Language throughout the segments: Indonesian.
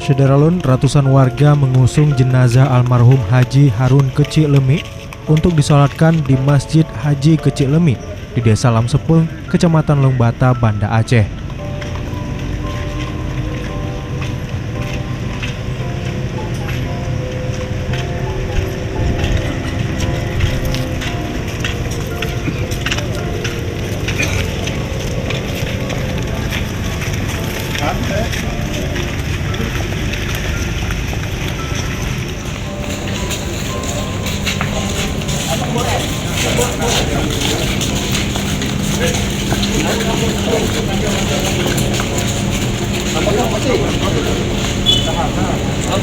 Sederalun, ratusan warga mengusung jenazah almarhum Haji Harun ke Cilemik untuk disolatkan di Masjid Haji ke Cilemik di Desa Lamsepeng, Kecamatan Lengbata, Banda Aceh.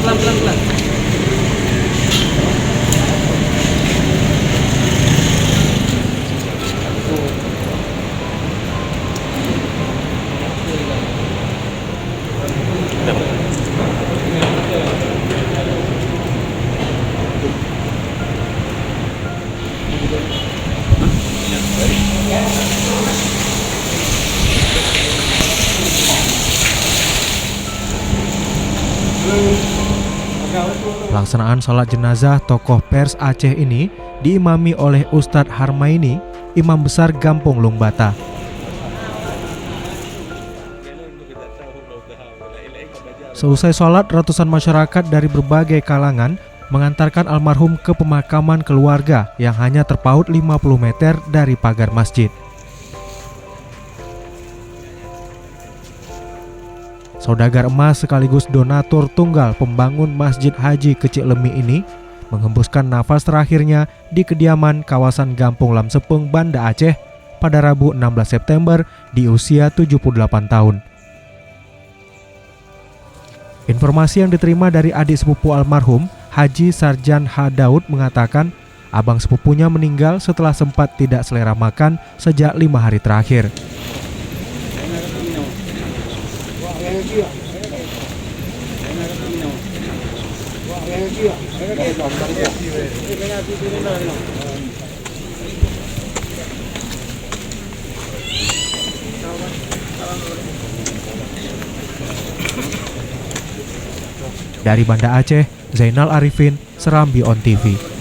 Pelan-pelan. Pelaksanaan sholat jenazah tokoh pers Aceh ini diimami oleh Ustadz Harmaini, Imam Besar Gampong Lengbata. Seusai sholat, ratusan masyarakat dari berbagai kalangan mengantarkan almarhum ke pemakaman keluarga yang hanya terpaut 50 meter dari pagar masjid. Saudagar emas sekaligus donatur tunggal pembangun Masjid Haji ke Cilemik ini menghembuskan nafas terakhirnya di kediaman kawasan Gampong Lamsepeng, Banda Aceh pada Rabu 16 September di usia 78 tahun. Informasi yang diterima dari adik sepupu almarhum, Haji Sarjan H. Daud, mengatakan abang sepupunya meninggal setelah sempat tidak selera makan sejak 5 hari terakhir. Dari Banda Aceh, Zainal Arifin, Serambi On TV.